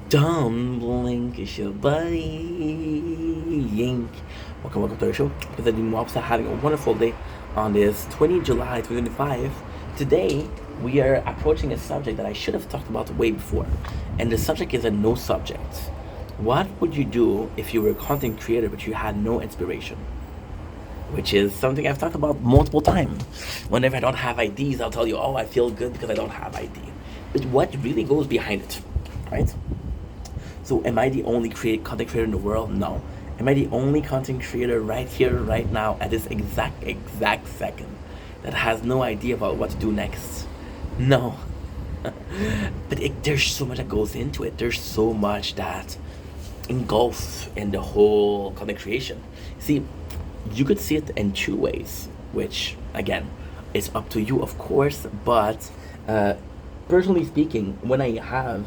Don't blink, it's your buddy Yink. Welcome to our show. Because I'm also having a wonderful day on this 20 July 2025. Today, we are approaching a subject that I should have talked about way before. And the subject is a no subject. What would you do if you were a content creator but you had no inspiration? Which is something I've talked about multiple times. Whenever I don't have ideas, I'll tell you, oh, I feel good because I don't have ideas. But what really goes behind it, right? So am I the only content creator in the world? No. Am I the only content creator right here, right now, at this exact second that has no idea about what to do next? No. But there's so much that goes into it. There's so much that engulfs in the whole content creation. See, you could see it in two ways, which again, is up to you, of course. But personally speaking, when I have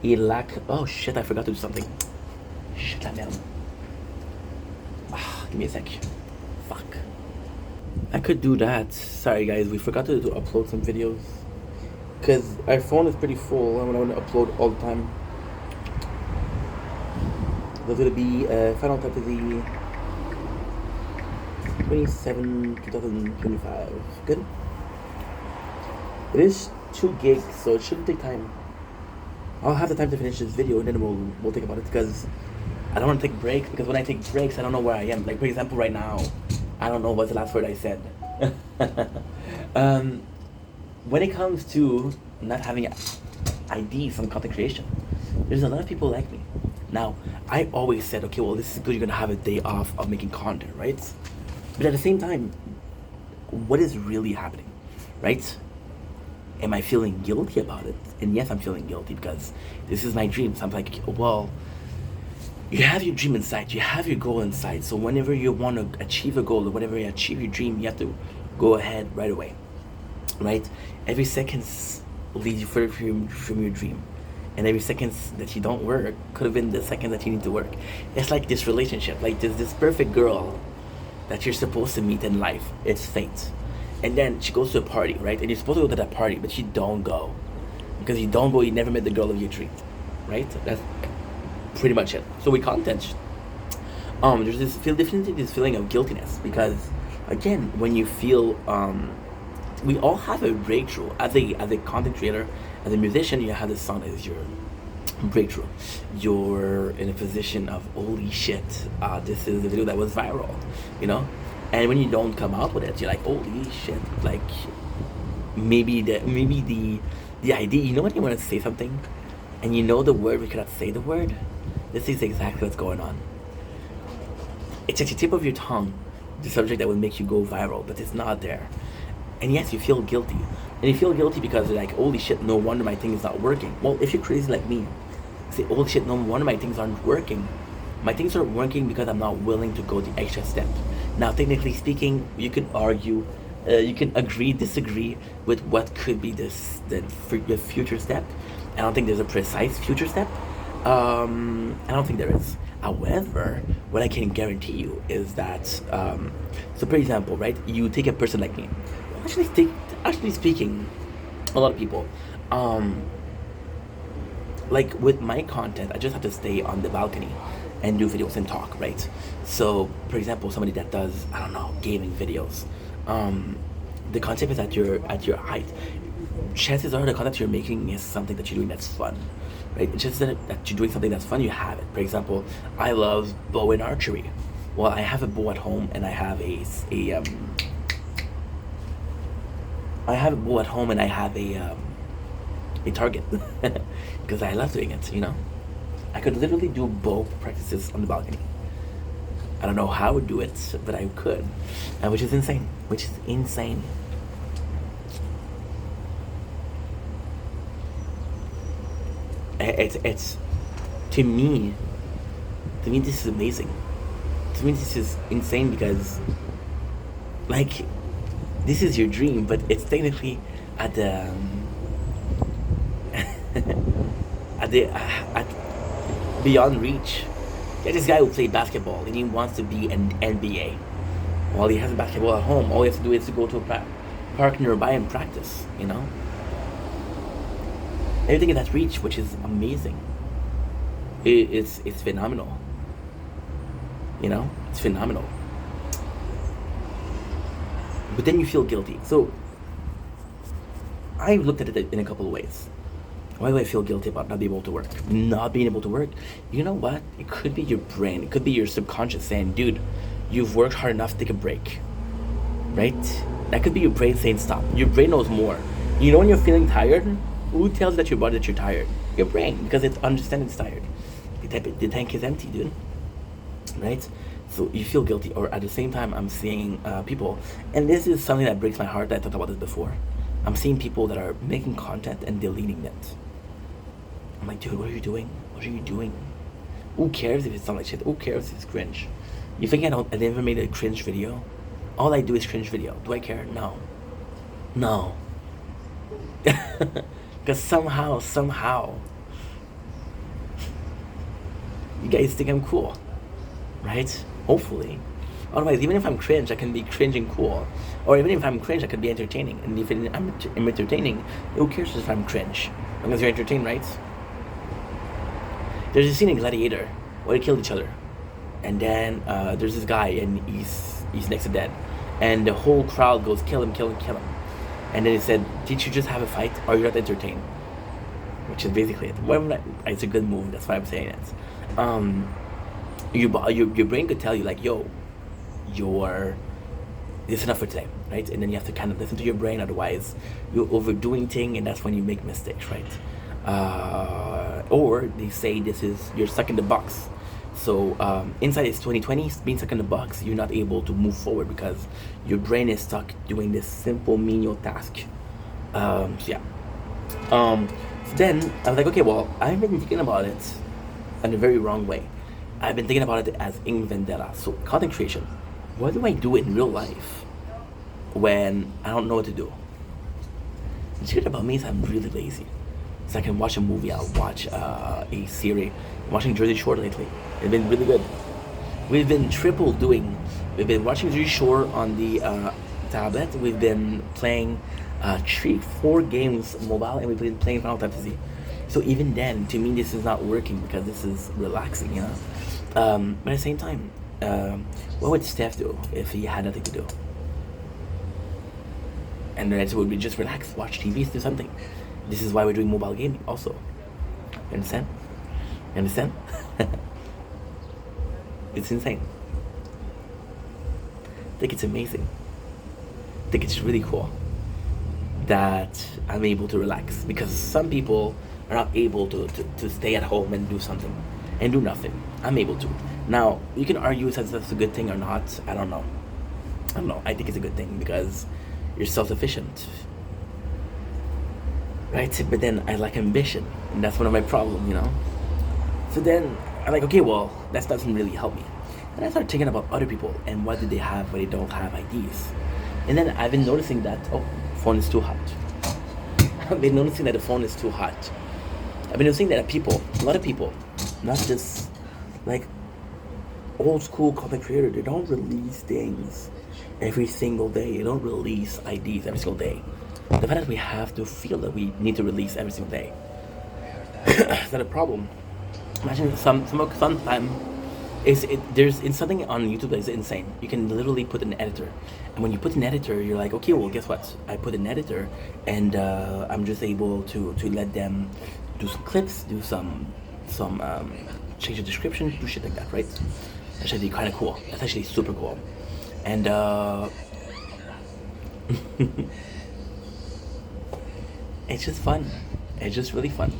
a lack, oh shit, I forgot to do something. Shit, man. Give me a sec. Fuck. I could do that. Sorry, guys, we forgot to upload some videos because our phone is pretty full and I want to upload all the time. There's gonna be Final Fantasy 27 2025. Good. It is 2 gigs, so it shouldn't take time. I'll have the time to finish this video and then we'll think about it because I don't want to take breaks, because when I take breaks I don't know where I am. Like for example right now, I don't know what's the last word I said. When it comes to not having ideas on content creation, there's a lot of people like me. Now, I always said, okay, well, this is good, you're gonna have a day off of making content, right? But at the same time, what is really happening, right? Am I feeling guilty about it? And yes, I'm feeling guilty because this is my dream. So I'm like, well, you have your dream inside, you have your goal inside. So whenever you want to achieve a goal or whenever you achieve your dream, you have to go ahead right away, right? Every second leads you further from your dream. And every second that you don't work could have been the second that you need to work. It's like this relationship, like there's this perfect girl that you're supposed to meet in life. It's fate. And then she goes to a party, right? And you're supposed to go to that party, but you don't go. Because you don't go, you never met the girl of your dreams, right? That's pretty much it. So with content, there's definitely this feeling of guiltiness because, again, when you feel, we all have a breakthrough as a content creator, as a musician. You have this song that is your breakthrough. You're in a position of holy shit. This is the video that was viral, you know. And when you don't come out with it, you're like, holy shit. Like maybe the idea. You know when you want to say something, and you know the word, we cannot say the word. This is exactly what's going on. It's at the tip of your tongue, the subject that will make you go viral, but it's not there. And yes, you feel guilty. And you feel guilty because you're like, holy shit, no wonder my thing is not working. Well, if you're crazy like me, say, holy shit, no wonder my things aren't working. My things aren't working because I'm not willing to go the extra step. Now, technically speaking, you can argue, you can agree, disagree with what could be the future step. I don't think there's a precise future step. I don't think there is. However, what I can guarantee you is that, so for example, right, you take a person like me. Actually speaking, a lot of people, like with my content, I just have to stay on the balcony and do videos and talk, right? So, for example, somebody that does, I don't know, gaming videos, the concept is at your height. Chances are the content you're making is something that you're doing that's fun, right? It's just that you're doing something that's fun, you have it. For example, I love bow and archery. Well, I have a bow at home and I have I have a bow at home and I have a target because I love doing it. You know, I could literally do bow practices on the balcony. I don't know how I would do it, but I could, which is insane. Which is insane. It's to me this is amazing. To me this is insane because, like, this is your dream, but it's technically at the at beyond reach. Yeah, this guy who played basketball and he wants to be an NBA. While he has a basketball at home, all he has to do is to go to a park nearby and practice. You know, everything is at reach, which is amazing. It's phenomenal. You know, it's phenomenal. But then you feel guilty. So I looked at it in a couple of ways. Why do I feel guilty about not being able to work? Not being able to work? You know what? It could be your brain. It could be your subconscious saying, dude, you've worked hard enough, take a break. Right? That could be your brain saying stop. Your brain knows more. You know when you're feeling tired? Who tells that your body that you're tired? Your brain, because it understands it's tired. The tank is empty, dude. Right? So you feel guilty. Or at the same time, I'm seeing people, and this is something that breaks my heart. I talked about this before. I'm seeing people that are making content and deleting it. I'm like, dude, what are you doing? What are you doing? Who cares if it sounds like shit? Who cares if it's cringe? You think I never made a cringe video? All I do is cringe video. Do I care? No. No. Because somehow, you guys think I'm cool, right? Hopefully. Otherwise, even if I'm cringe, I can be cringe and cool. Or even if I'm cringe, I could be entertaining. And if I'm entertaining, who cares if I'm cringe? As long as you're entertained, right? There's a scene in Gladiator where they killed each other. And then there's this guy, and he's next to dead. And the whole crowd goes, kill him, kill him, kill him. And then he said, did you just have a fight, or you're not entertained? Which is basically it. Well, it's a good move, that's why I'm saying it. Your brain could tell you, like, yo, it's enough for today, right? And then you have to kind of listen to your brain, otherwise you're overdoing things, and that's when you make mistakes, right? Or they say you're stuck in the box. So inside it's 2020, being stuck in the box, you're not able to move forward because your brain is stuck doing this simple menial task. So yeah. So then I was like, okay, well, I've been thinking about it in a very wrong way. I've been thinking about it as in vendetta. So content creation. What do I do in real life when I don't know what to do? The secret about me is I'm really lazy. So I can watch a movie, I'll watch a series. I'm watching Jersey Shore lately. It's been really good. We've been We've been watching Jersey Shore on the tablet. We've been playing 3-4 games mobile, and we've been playing Final Fantasy. So even then, to me, this is not working because this is relaxing, you know. But at the same time, what would Steph do if he had nothing to do? And the answer would be just relax, watch TV, do something. This is why we're doing mobile gaming also. You understand? You understand? It's insane. I think it's amazing. I think it's really cool that I'm able to relax, because some people are not able to stay at home and do something and do nothing. I'm able to. Now, you can argue if that's a good thing or not. I don't know. I think it's a good thing because you're self-sufficient. Right? But then I lack ambition, and that's one of my problems, you know? So then I'm like, okay, well, that doesn't really help me. And I started thinking about other people and what do they have, what they don't have, ideas. And then I've been noticing that, phone is too hot. I've been noticing that the phone is too hot. I've been noticing that a lot of people, not just like old school content creator, they don't release things every single day. They don't release ideas every single day. The fact that we have to feel that we need to release every single day is that a problem? Imagine sometime there's something on YouTube that is insane. You can literally put an editor, and when you put an editor, you're like, okay, well, guess what? I put an editor, and I'm just able to let them do some clips, do some change the description, do shit like that, right? That's actually kind of cool. That's actually super cool, and it's just fun. It's just really fun.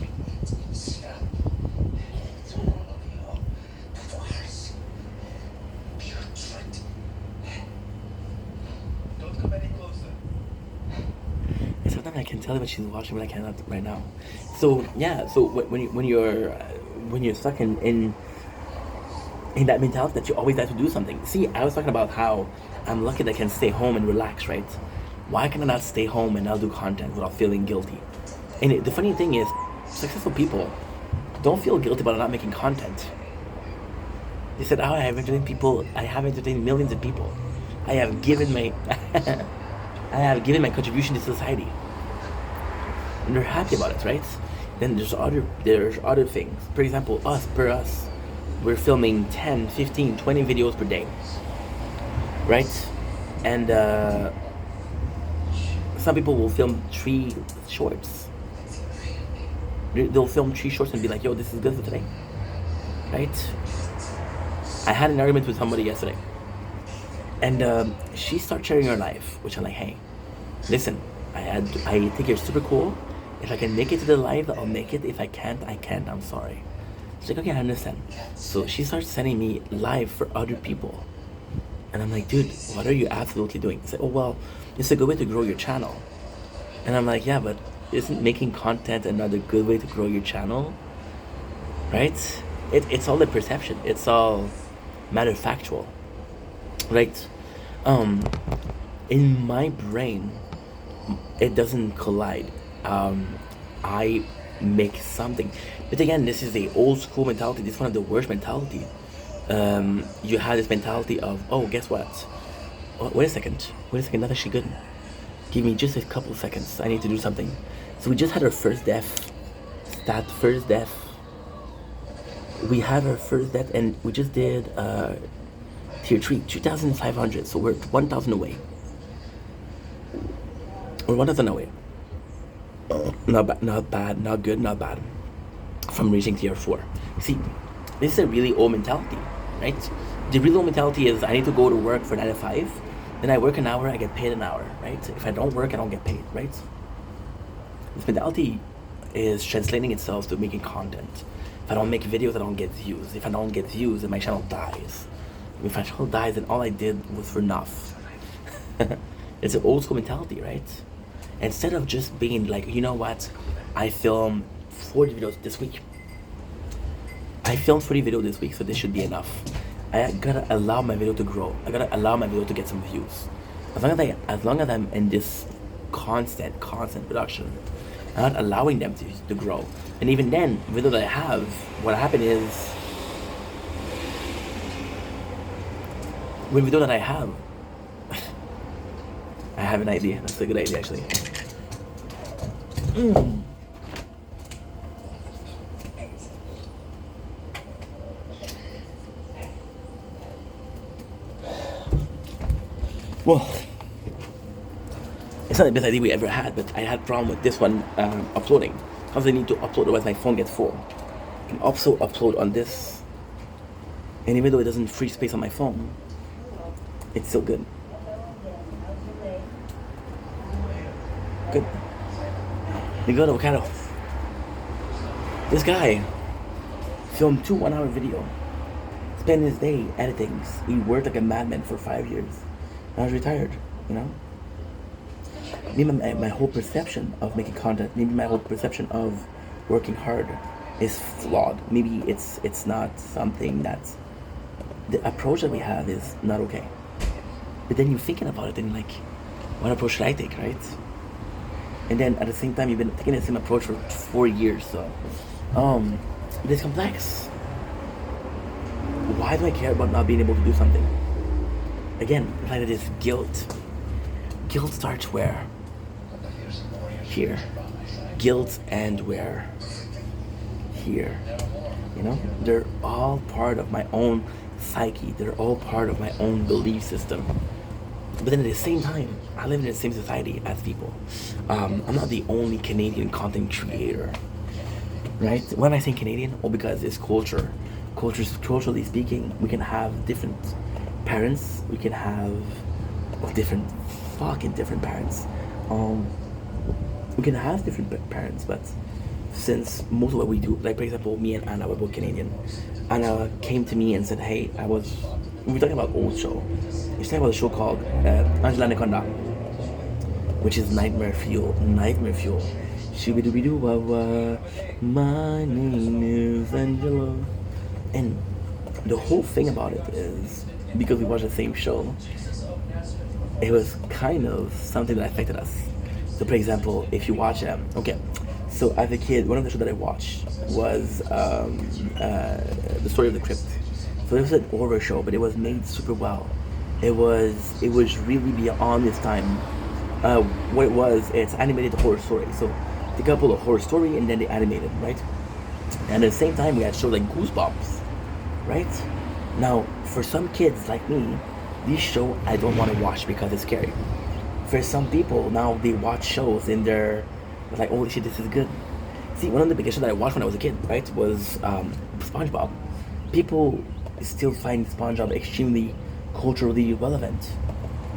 And sometimes I can tell that she's watching, but I cannot right now. So yeah. So when you're stuck in that mentality that you always have to do something. See, I was talking about how I'm lucky that I can stay home and relax, right? Why can I not stay home and not do content without feeling guilty? And the funny thing is, successful people don't feel guilty about not making content. They said, I have entertained millions of people. I have given my contribution to society. And they're happy about it, right? Then there's other things. For example, us, we're filming 10, 15, 20 videos per day, right? And some people will film 3 shorts. They'll film 3 shorts and be like, yo, this is good for today, right? I had an argument with somebody yesterday, and she started sharing her life, which I'm like, hey, listen, I think you're super cool. If I can make it to the live, I'll make it. If I can't, I can't. I'm sorry. She's like, okay, I understand. So she starts sending me live for other people. And I'm like, dude, what are you absolutely doing? She's like, oh, well, it's a good way to grow your channel. And I'm like, yeah, but isn't making content another good way to grow your channel? Right? It's all the perception. It's all matter factual. Right? In my brain, it doesn't collide. I make something, but again, this is a old school mentality. This is one of the worst mentality. You have this mentality of, oh, guess what? Oh, wait a second, that's actually good. Give me just a couple seconds. I need to do something. So we just had our first death. We had our first death, and we just did tier 3, 2,500. So we're 1,000 away. We're 1,000 away. Not bad, not good, not bad. From reaching tier 4. See, this is a really old mentality, right? The really old mentality is I need to go to work for 9 to 5. Then I work an hour, I get paid an hour, right? If I don't work, I don't get paid, right? This mentality is translating itself to making content. If I don't make videos, I don't get views. If I don't get views, then my channel dies. If my channel dies, then all I did was for enough. It's an old school mentality, right? Instead of just being like, you know what, I filmed 40 videos this week. I filmed 40 videos this week, so this should be enough. I gotta allow my video to grow. I gotta allow my video to get some views. As long as I'm in this constant production, I'm not allowing them to grow. And even then, video that I have, what happened is, with video that I have an idea. That's a good idea, actually. Well, it's not the best idea we ever had, but I had a problem with this one uploading. Because I need to upload, otherwise my phone gets full. I can also upload on this, and even though it doesn't free space on my phone, it's still good. Good. You go to kind of. This guy filmed 2 1-hour video. Spent his day editing. He worked like a madman for 5 years. I was retired, you know? Maybe my whole perception of making content, maybe my whole perception of working hard is flawed. Maybe it's not something that's, the approach that we have is not okay. But then you're thinking about it and you're like, what approach should I take, right? And then at the same time, you've been taking the same approach for 4 years, so it's complex. Why do I care about not being able to do something? Again, like it is guilt. Guilt starts where? Here. Guilt and where? Here. You know? They're all part of my own psyche. They're all part of my own belief system. But then at the same time, I live in the same society as people. I'm not the only Canadian content creator. Right? When I say Canadian, well, because it's culture. Culturally speaking, we can have different parents. We can have different parents. We can have different parents, but since most of what we do, like for example, me and Anna were both Canadian. Anna came to me and said, hey, we were talking about old show. She's talking about a show called Angela Anaconda, which is Nightmare Fuel. Shooby-dooby-doo-wah-wah, my name is Angela. And the whole thing about it is, because we watched the same show, it was kind of something that affected us. So for example, if you watch so as a kid, one of the shows that I watched was The Story of the Crypt. So it was an horror show, but it was made super well. It was really beyond its time. What it was, it's animated horror story. So They got a horror story and then they animated, right? And at the same time, we had shows like Goosebumps, right? Now, for some kids like me, this show I don't want to watch because it's scary. For some people, now they watch shows and they're like, holy shit, this is good. See, one of the biggest shows that I watched when I was a kid, right, was SpongeBob. People still find SpongeBob extremely culturally relevant,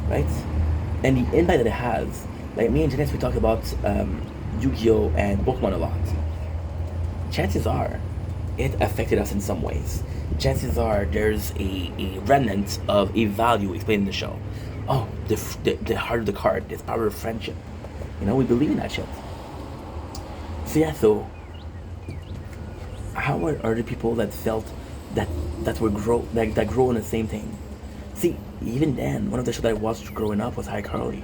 right? And the impact that it has, like me and Janice, we talked about Yu-Gi-Oh! And Pokemon a lot. Chances are, it affected us in some ways. Chances are, there's a remnant of a value explained in the show. Oh, the heart of the card, this power of friendship. We believe in that shit. So yeah, so how are the people that felt that grow in the same thing? See, even then, one of the shows that I watched growing up was iCarly.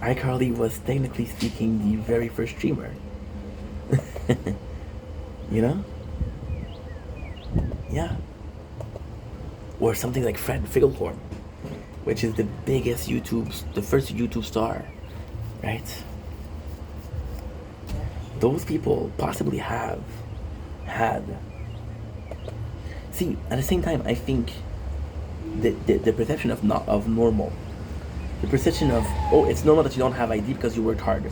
iCarly was technically speaking the very first streamer. you know? Yeah. Or something like Fred Figglehorn, which is the first YouTube star, right? Those people possibly have had. See, at the same time, I think the perception of normal, the perception of, oh, it's normal that you don't have ID because you worked hard,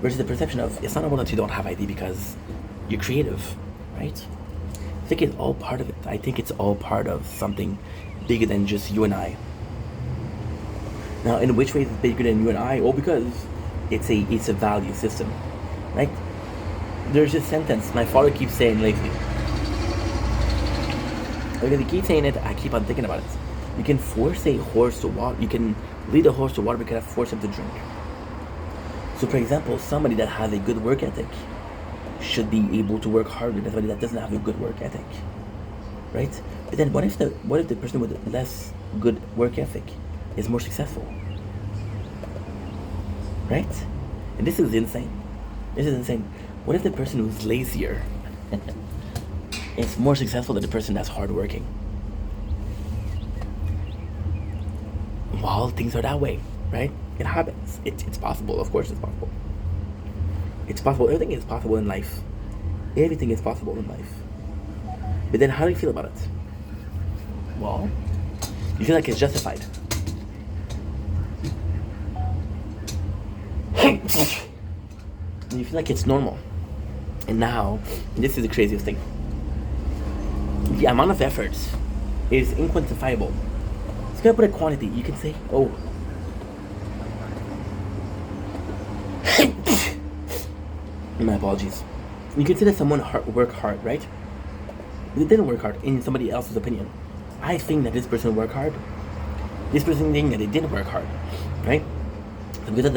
versus the perception of, it's not normal that you don't have ID because you're creative, right? I think it's all part of it. I think it's all part of something bigger than just you and I. Now, in which way is it bigger than you and I? Oh, because it's a value system, right? There's this sentence my father keeps saying lately. Because he keeps saying it, I keep on thinking about it. You can force a horse to water. You can lead a horse to water, but you cannot force him to drink. So, for example, somebody that has a good work ethic should be able to work harder than somebody that doesn't have a good work ethic, right? But then, what if the person with less good work ethic is more successful, right? And this is insane. This is insane. What if the person who's lazier is more successful than the person that's hardworking? Well, things are that way, right? It happens. It's possible. Of course, it's possible. It's possible. Everything is possible in life. Everything is possible in life. But then, how do you feel about it? Well, you feel like it's justified. And you feel like it's normal. And now, this is the craziest thing. The amount of effort is inquantifiable. It's gonna put a quantity. You can say, oh, my apologies. You can say that someone worked hard, right? They didn't work hard in somebody else's opinion. I think that this person worked hard. This person thinks that they didn't work hard, right? So because of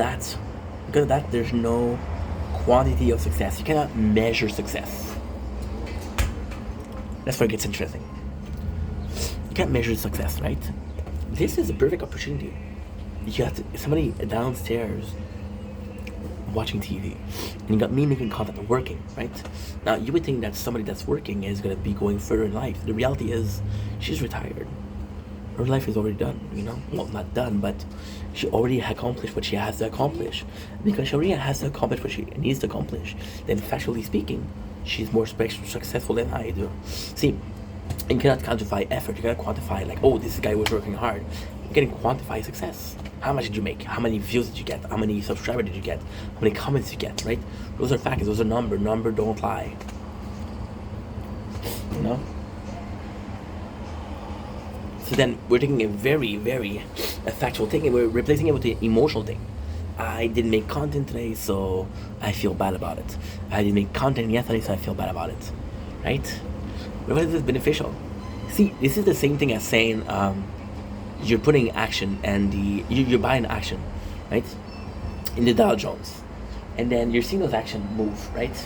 that, there's no quantity of success. You cannot measure success. That's where it gets interesting. You can't measure success, right? This is a perfect opportunity. You got somebody downstairs watching TV, and you got me making content, working, right? Now, you would think that somebody that's working is going to be going further in life. The reality is, she's retired. Her life is already done, Well, not done, but she already accomplished what she has to accomplish. Because she already has to accomplish what she needs to accomplish, then factually speaking, she's more successful than I do. See, you cannot quantify effort. You cannot quantify like, oh, this guy was working hard. You can quantify success. How much did you make? How many views did you get? How many subscribers did you get? How many comments did you get, right? Those are facts. Those are numbers. Number don't lie. So then we're taking a very, very factual thing and we're replacing it with an emotional thing. I didn't make content today, so I feel bad about it. I didn't make content yesterday, so I feel bad about it. Right? But what is this beneficial? See, this is the same thing as saying you're putting action and you're buying action, right? In the Dow Jones. And then you're seeing those actions move, right?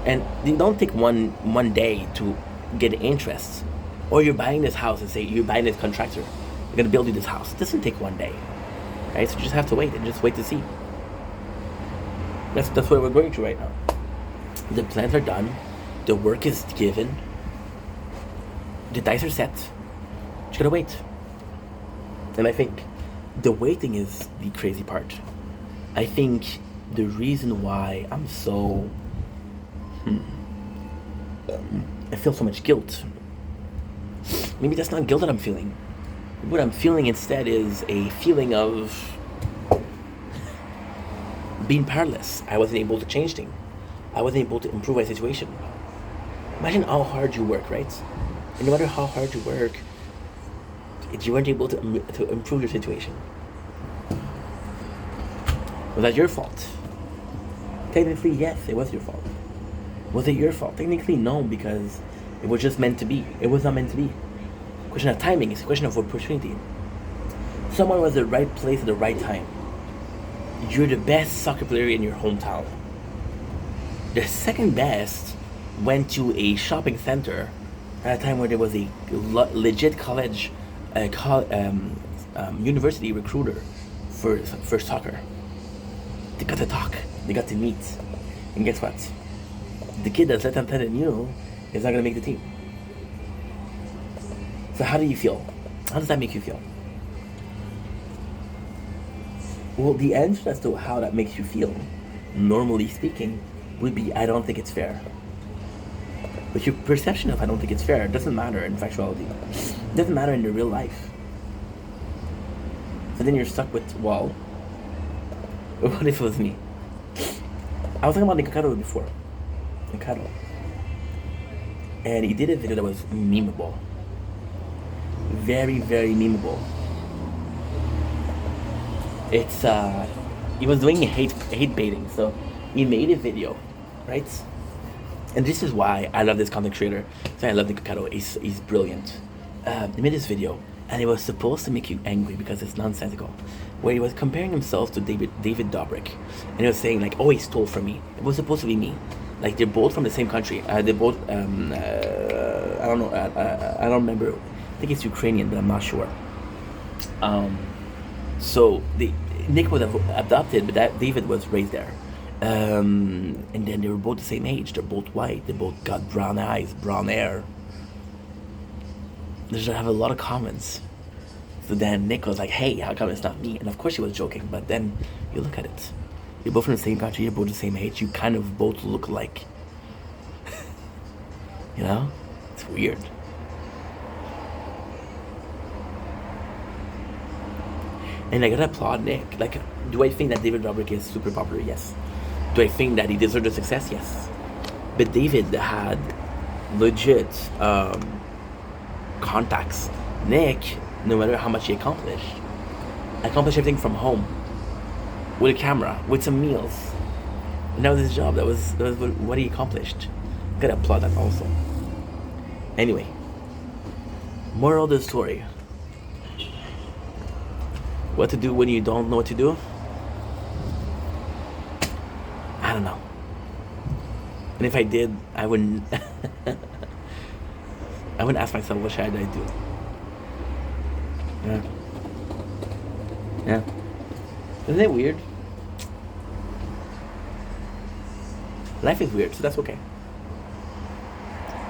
And they don't take one day to get interest. Or you're buying this house and say you're buying this contractor. They're going to build you this house. It doesn't take one day, right? So you just have to wait and just wait to see. That's what we're going through right now. The plans are done. The work is given. The dice are set. Just gotta wait. And I think the waiting is the crazy part. I think the reason why I'm so I feel so much guilt. Maybe that's not guilt that I'm feeling. What I'm feeling instead is a feeling of being powerless. I wasn't able to change things. I wasn't able to improve my situation. Imagine how hard you work, right? And no matter how hard you work, you weren't able to improve your situation. Was that your fault? Technically, yes, it was your fault. Was it your fault? Technically, no, because it was just meant to be. It was not meant to be. Question of timing. It's a question of opportunity. Someone was at the right place at the right time. You're the best soccer player in your hometown. The second best went to a shopping center at a time where there was a legit college, university recruiter for soccer. They got to talk. They got to meet. And guess what? The kid that's less talented than you is not going to make the team. So how do you feel? How does that make you feel? Well, the answer as to how that makes you feel, normally speaking, would be, I don't think it's fair. But your perception of I don't think it's fair doesn't matter in factuality. It doesn't matter in your real life. So then you're stuck with, well, what if it was me? I was talking about Nikocado before. Nikocado. And he did a video that was memeable. Very, very memeable. It's, he was doing hate baiting, so he made a video, right? And this is why I love this content creator. So I love Nikocado. He's brilliant. He made this video, and it was supposed to make you angry because it's nonsensical. Where he was comparing himself to David Dobrik, and he was saying like, "Oh, he stole from me." It was supposed to be me. Like they're both from the same country. They're both. I don't know. I don't remember. I think it's Ukrainian, but I'm not sure. So Nick was adopted, but that David was raised there. And then they were both the same age. They're both white. They both got brown eyes, brown hair. They have a lot of comments. So then Nick was like, "Hey, how come it's not me?" And of course he was joking. But then you look at it. You're both from the same country. You're both the same age. You kind of both look like. You know, it's weird. And I gotta applaud Nick. Like, do I think that David Dobrik is super popular? Yes. Do I think that he deserved the success? Yes. But David had legit contacts. Nick, no matter how much he accomplished everything from home, with a camera, with some meals. And that was his job. That was what he accomplished. Gotta applaud that also. Anyway, moral of the story. What to do when you don't know what to do? I don't know. And if I did, I wouldn't I wouldn't ask myself, what should I do? Yeah. Isn't it weird? Life is weird, so that's okay.